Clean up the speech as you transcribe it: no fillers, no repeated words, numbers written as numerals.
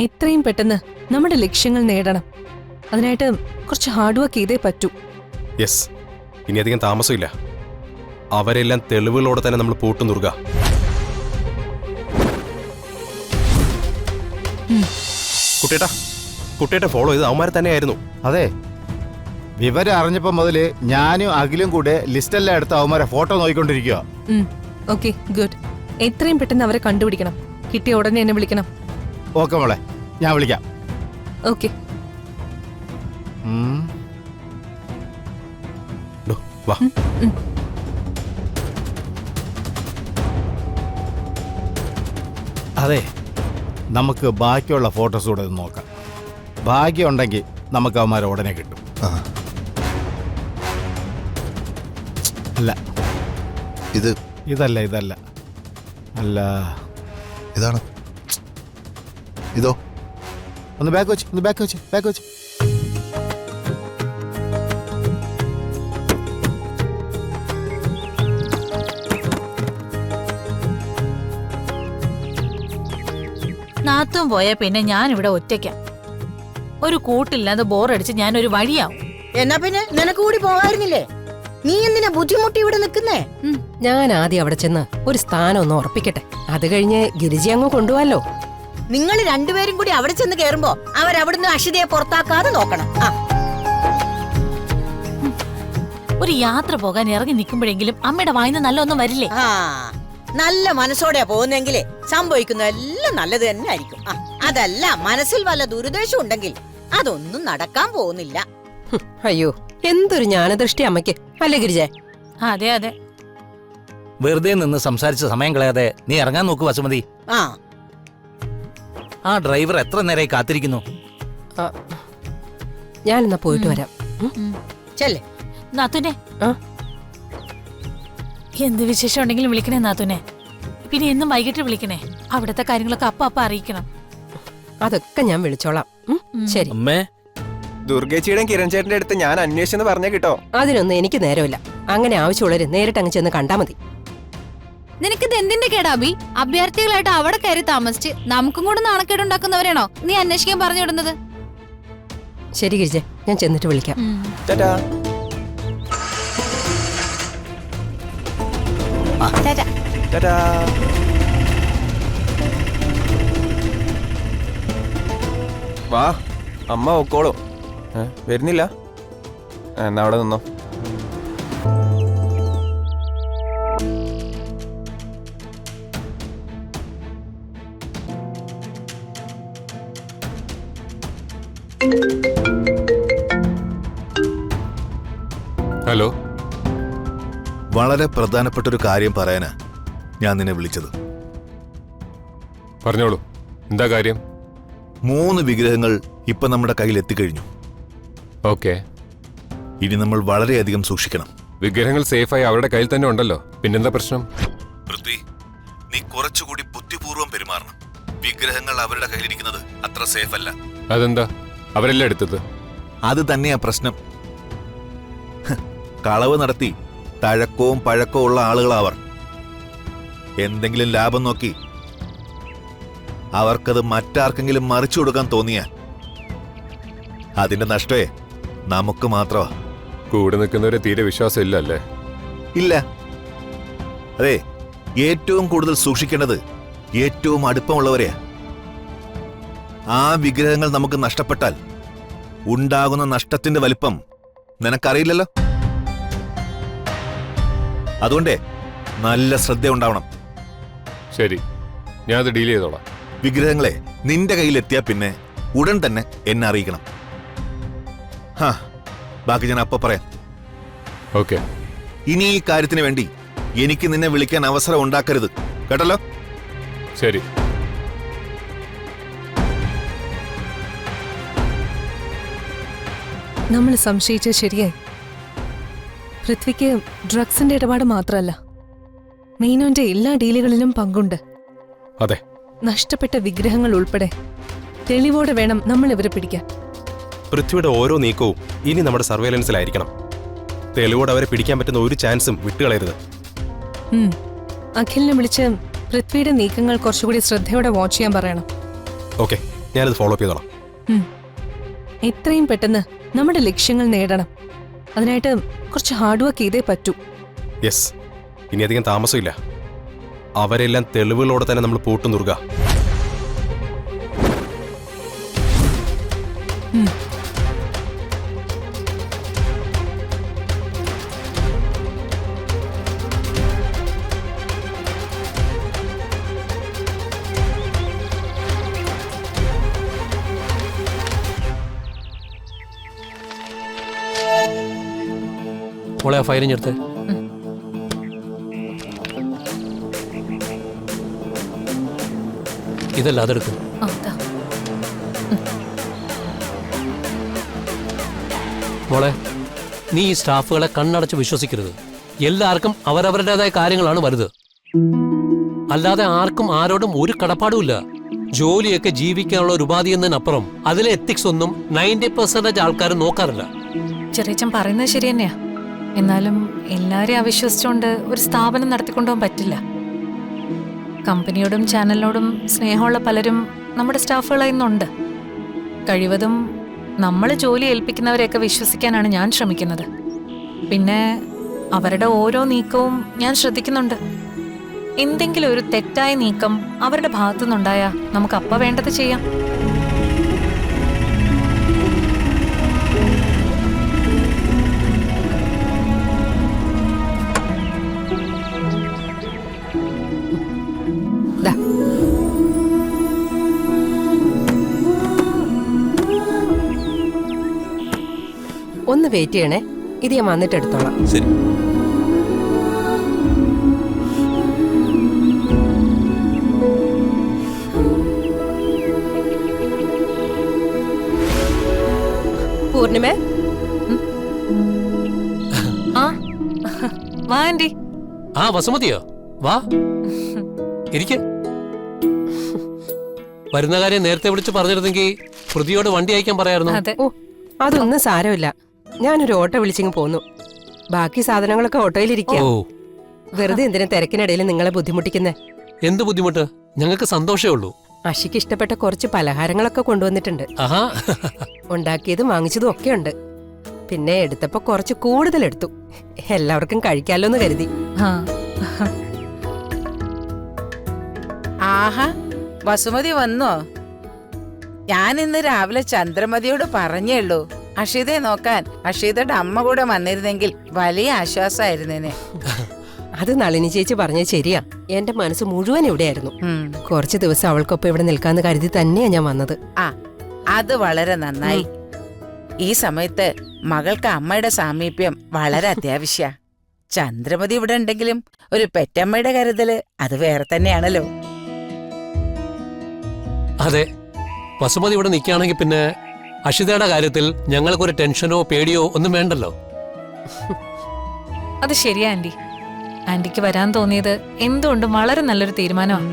എത്രയും പെട്ടെന്ന് നമ്മുടെ ലക്ഷ്യങ്ങൾ നേടണം. അതിനായിട്ട് കുറച്ച് ഹാർഡ് വർക്ക് ചെയ്തേ പറ്റൂ. യെസ്, ഇനി അധികം താമസമില്ല. അവരെല്ലാം തെളിവുകളോടെ തന്നെ നമ്മൾ പൂട്ടും ദുർഗ. കുട്ടിയേട്ട ഫോളോ ചെയ്ത് അവന്മാരെ തന്നെയായിരുന്നു. അതെ, വിവരം അറിഞ്ഞപ്പോ മുതല് ഞാനും അഖിലും കൂടെ ലിസ്റ്റെല്ലാം എടുത്ത് അവന്മാരെ ഫോട്ടോ നോക്കിക്കൊണ്ടിരിക്കുക. Okay, good. എത്രയും പെട്ടെന്ന് അവരെ കണ്ടുപിടിക്കണം. കിട്ടിയ ഉടനെ എന്നെ വിളിക്കണം. ഓക്കെ മോളെ, ഞാൻ വിളിക്കാം. ഓക്കെ. വാ. അതെ, നമുക്ക് ബാക്കിയുള്ള ഫോട്ടോസ് കൂടെ ഒന്ന് നോക്കാം. ഭാഗ്യം ഉണ്ടെങ്കിൽ നമുക്ക് അവന്മാരെ ഉടനെ കിട്ടും. അല്ല, ഇതല്ല അല്ല, ഇതാണ്. ഇതോ? ഒന്ന് ബാക്ക് വെച്ച്. നാത്തും പോയാ പിന്നെ ഞാൻ ഇവിടെ ഒറ്റയ്ക്ക. ഒരു കൂട്ടില്ലാതെ ബോറടിച്ച് ഞാനൊരു വഴിയാവും. എന്നാ പിന്നെ നിനക്ക് കൂടി പോകായിരുന്നില്ലേ? നീ എന്തിനാ ബുദ്ധിമുട്ടി ഇവിടെ നിൽക്കുന്നേ? ഞാൻ ആദ്യം അവിടെ ചെന്ന് ഒരു സ്ഥാനം ഒന്ന് ഉറപ്പിക്കട്ടെ. അത് കഴിഞ്ഞ് ഗിരിജി അങ്ങ് കൊണ്ടുപോവാലോ. നിങ്ങൾ രണ്ടുപേരും കൂടി അവിടെ ചെന്ന് കേറുമ്പോ അവരവിടുന്ന് അഷിതയെ പുറത്താക്കാതെ നോക്കണം. ഒരു യാത്ര പോകാൻ ഇറങ്ങി നിൽക്കുമ്പോഴെങ്കിലും അമ്മയുടെ വായിന്ന് നല്ല ഒന്നും വരില്ലേ? നല്ല മനസ്സോടെയാ പോകുന്നെങ്കിലേ സംഭവിക്കുന്ന എല്ലാം നല്ലത് തന്നെ ആയിരിക്കും. അതല്ല, മനസ്സിൽ വല്ല ദുരുദ്ദേശം ഉണ്ടെങ്കിൽ അതൊന്നും നടക്കാൻ പോകുന്നില്ല. അയ്യോ, എന്തൊരു ജ്ഞാനദൃഷ്ടി അമ്മയ്ക്ക്, അല്ലേ ഗിരിജേ? അതെ അതെ. വെറുതെ നിന്ന് സംസാരിച്ച സമയം കളയാതെ നീ ഇറങ്ങാൻ നോക്കൂ വസുമതി. ആ ഡ്രൈവർ എത്ര നേരമായി കാത്തിരിക്കുന്നു. ഞാനെന്നാ പോയിട്ട് വരാം. ചെല്ലേ നാത്തുനെ, എന്ത് വിശേഷം ഉണ്ടെങ്കിലും വിളിക്കണേ നാത്തുനെ. പിന്നെ എന്നും വൈകിട്ട് വിളിക്കണേ. അവിടുത്തെ കാര്യങ്ങളൊക്കെ അപ്പ അറിയിക്കണം. അതൊക്കെ ഞാൻ വിളിച്ചോളാം. ശരി. അമ്മേ, ദുർഗേച്ചിയുടെയും കിരൺ ചേട്ടന്റെ അടുത്ത് ഞാൻ അന്വേഷിച്ചെന്ന് പറഞ്ഞ കേട്ടോ. അതിനൊന്നും എനിക്ക് നേരമില്ല. അങ്ങനെ ആവശ്യമുള്ളവര് നേരിട്ട് അങ്ങ് ചെന്ന് കണ്ടാ മതി. നിനക്കിത് എന്തിന്റെ കേടാബി? അഭ്യർത്ഥികളായിട്ട് അവിടെ കയറി താമസിച്ച് നമുക്കും കൂടെ നാണക്കേടുണ്ടാക്കുന്നവരാണോ നീ അന്വേഷിക്കാൻ പറഞ്ഞു വിടുന്നത്? ശരി ഗിരിജെ, ഞാൻ ചെന്നിട്ട് വിളിക്കാം. വാ, അമ്മ ഒക്കോളൂ. വരുന്നില്ല? എന്നാ അവിടെ നിന്നോ. ഹലോ. വളരെ പ്രധാനപ്പെട്ട ഒരു കാര്യം പറയാനാ ഞാൻ നിന്നെ വിളിച്ചത്. പറഞ്ഞോളൂ, എന്താ കാര്യം? 3 വിഗ്രഹങ്ങൾ ഇപ്പൊ നമ്മുടെ കയ്യിൽ എത്തിക്കഴിഞ്ഞു. ഓക്കെ. ഇനി നമ്മൾ വളരെയധികം സൂക്ഷിക്കണം. വിഗ്രഹങ്ങൾ സേഫായി അവരുടെ കയ്യിൽ തന്നെ ഉണ്ടല്ലോ, പിന്നെന്താ പ്രശ്നം? പൃഥ്വി, നീ കുറച്ചുകൂടി ബുദ്ധിപൂർവ്വം പെരുമാറണം. വിഗ്രഹങ്ങൾ അവരുടെ കയ്യിലിരിക്കുന്നത് അത്ര സേഫ് അല്ല. അതെന്താ അവരെല്ലാം എടുത്തത്? അത് തന്നെയാ പ്രശ്നം. കളവ് നടത്തി തഴക്കവും പഴക്കവും ഉള്ള ആളുകളാവർ. എന്തെങ്കിലും ലാഭം നോക്കി അവർക്കത് മറ്റാർക്കെങ്കിലും മറിച്ചു കൊടുക്കാൻ തോന്നിയ അതിന്റെ നഷ്ടമേ നമുക്ക് മാത്രമാ. കൂടെ നിൽക്കുന്നവരെ തീരെ വിശ്വാസം ഇല്ല അല്ലേ? ഇല്ല. അതെ, ഏറ്റവും കൂടുതൽ സൂക്ഷിക്കേണ്ടത് ഏറ്റവും അടുപ്പമുള്ളവരെയാ. ആ വിഗ്രഹങ്ങൾ നമുക്ക് നഷ്ടപ്പെട്ടാൽ ഉണ്ടാകുന്ന നഷ്ടത്തിന്റെ വലിപ്പം നിനക്കറിയില്ലല്ലോ. അതുകൊണ്ടേ നല്ല ശ്രദ്ധ ഉണ്ടാവണം. ശരി, ഞാൻ അത് ഡീൽ ചെയ്തോളാം. വിഗ്രഹങ്ങളെ നിന്റെ കയ്യിലെത്തിയാ പിന്നെ ഉടൻ തന്നെ എന്നെ അറിയിക്കണം. ബാക്കി ഞാൻ അപ്പൊ പറയാം. ഓക്കെ. ഇനി ഈ കാര്യത്തിന് വേണ്ടി എനിക്ക് നിന്നെ വിളിക്കാൻ അവസരം ഉണ്ടാക്കരുത്, കേട്ടല്ലോ? ശരി. നമ്മൾ സംശയിച്ചത് ശരിയായി. പൃഥ്വിക്ക് ഡ്രഗ്സിന്റെ ഇടപാട് മാത്രമല്ല, മീനുവിന്റെ എല്ലാ ഡീലുകളിലും പങ്കുണ്ട്. അതെ. നഷ്ടപ്പെട്ട വിഗ്രഹങ്ങൾ ഉൾപ്പെടെ തെളിവോടെ വേണം നമ്മൾ ഇവരെ പിടിക്കാൻ. പൃഥ്വിയുടെ ഓരോ നീക്കവും ഇനി നമ്മുടെ സർവൈലൻസിലായിരിക്കണം. തെളിവോടെ അവരെ പിടിക്കാൻ പറ്റുന്ന ഒരു ചാൻസും വിട്ടുകളയരുത്. അഖിലിനെ വിളിച്ച് പൃഥ്വിയുടെ നീക്കങ്ങൾ കുറച്ചുകൂടി ശ്രദ്ധയോടെ വാച്ച് ചെയ്യാൻ പറയണം. ഓക്കെ, ഞാനത് ഫോളോ അപ്പ് ചെയ്തോളാം. എത്രയും പെട്ടെന്ന് നമ്മുടെ ലക്ഷ്യങ്ങൾ നേടണം. അതിനായിട്ട് കുറച്ച് ഹാർഡ് വർക്ക് ചെയ്തേ പറ്റൂ. യെസ്, ഇനി അധികം താമസമില്ല. അവരെല്ലാം തെളിവുകളോടെ തന്നെ നമ്മൾ പൂട്ടും ദുർഗ. മോളെ ആ ഫയലിങ് എടുത്ത്. ഇതല്ല അതെടുക്കും. മോളെ, നീ ഈ സ്റ്റാഫുകളെ കണ്ണടച്ച് വിശ്വസിക്കരുത്. എല്ലാവർക്കും അവരവരുടേതായ കാര്യങ്ങളാണ് വലുത്. അല്ലാതെ ആർക്കും ആരോടും ഒരു കടപ്പാടുമില്ല. ജോലിയൊക്കെ ജീവിക്കാനുള്ള ഒരു ഉപാധി എന്നതിനപ്പുറം അതിലെ എത്തിക്സ് ഒന്നും 90% ആൾക്കാർ നോക്കാറില്ല. ചെറിയച്ചൻ പറയുന്നത് ശരി തന്നെയാ. എന്നാലും എല്ലാരെയും അവിശ്വസിച്ചുകൊണ്ട് ഒരു സ്ഥാപനം നടത്തിക്കൊണ്ടുപോകാൻ പറ്റില്ല. കമ്പനിയോടും ചാനലിനോടും സ്നേഹമുള്ള പലരും നമ്മുടെ സ്റ്റാഫുകളായി ഇന്നുണ്ട്. കഴിവതും നമ്മൾ ജോലി ഏൽപ്പിക്കുന്നവരെയൊക്കെ വിശ്വസിക്കാനാണ് ഞാൻ ശ്രമിക്കുന്നത്. പിന്നെ അവരുടെ ഓരോ നീക്കവും ഞാൻ ശ്രദ്ധിക്കുന്നുണ്ട്. എന്തെങ്കിലും ഒരു തെറ്റായ നീക്കം അവരുടെ ഭാഗത്തുനിന്നുണ്ടായാൽ നമുക്ക് അപ്പം വേണ്ടത് ചെയ്യാം. ഒന്ന് വെയിറ്റ് ചെയ്യണേ, ഇത് ഞാൻ വന്നിട്ട് എടുത്തോളാം. ശരി. പൂർണിമേ, ആ വാ ആന്റി. ആ വസുമതിയോ, വാ ഇരിക്ക്. വരുന്ന കാര്യം നേരത്തെ വിളിച്ച് പറഞ്ഞിരുന്നെങ്കിൽ പ്രതിയോട് വണ്ടി അയക്കാൻ പറയായിരുന്നു. അതെ. ഓ അതൊന്നും സാരമില്ല. ഞാനൊരു ഓട്ടോ വിളിച്ചിങ്ങ് പോന്നു. ബാക്കി സാധനങ്ങളൊക്കെ ഓട്ടോയിലിരിക്കുക. ഓ, വെറുതെ എന്തിനാ തിരക്കിനിടയിൽ നിങ്ങളെ ബുദ്ധിമുട്ടിക്കുന്നേ? എന്ത് ബുദ്ധിമുട്ട്? ഞങ്ങൾക്ക് സന്തോഷമേ ഉള്ളൂ. അഷിക്ക് ഇഷ്ടപ്പെട്ട കുറച്ച് പലഹാരങ്ങളൊക്കെ കൊണ്ടുവന്നിട്ടുണ്ട്. ആഹാ, ഉണ്ടാക്കിയതും വാങ്ങിച്ചതും ഒക്കെ ഉണ്ട്. പിന്നെ എടുത്തപ്പോ കുറച്ച് കൂടുതൽ എടുത്തു. എല്ലാവർക്കും കഴിക്കാലോ എന്ന് കരുതി. ആ ആഹാ, വസുമതി വന്നോ? ഞാൻ ഇന്ന് രാവിലെ ചന്ദ്രമതിയോട് പറഞ്ഞേള്ളൂ അഷിതയെ നോക്കാൻ. അഷിതയുടെ അമ്മ കൂടെ വന്നിരുന്നെങ്കിൽ വലിയ ആശ്വാസമായിരുന്നേനെ. അത് നളിനി ചേച്ചി പറഞ്ഞത് ശരിയാ. എന്റെ മനസ്സ് മുഴുവൻ ഇവിടെയായിരുന്നു. കുറച്ച് ദിവസം അവൾക്കൊപ്പം ഇവിടെ നിൽക്കാന്ന് കരുതി തന്നെയാ ഞാൻ വന്നത്. ആ, അത് വളരെ നന്നായി. ഈ സമയത്ത് മകൾക്ക് അമ്മയുടെ സാമീപ്യം വളരെ അത്യാവശ്യ. ചന്ദ്രമതി ഇവിടെ ഉണ്ടെങ്കിലും ഒരു പെറ്റമ്മയുടെ കരുതല് അത് വേറെ തന്നെയാണല്ലോ. അതെ, വസുമതി ഇവിടെ നിൽക്കുകയാണെങ്കിൽ പിന്നെ അഷിതയുടെ കാര്യത്തിൽ ഞങ്ങൾക്കൊരു ടെൻഷനോ പേടിയോ ഒന്നും വേണ്ടല്ലോ. അത് ശരിയാ ആന്റി. ആന്റിക്ക് വരാൻ തോന്നിയത് എന്തുകൊണ്ടും വളരെ നല്ലൊരു തീരുമാനമാണ്.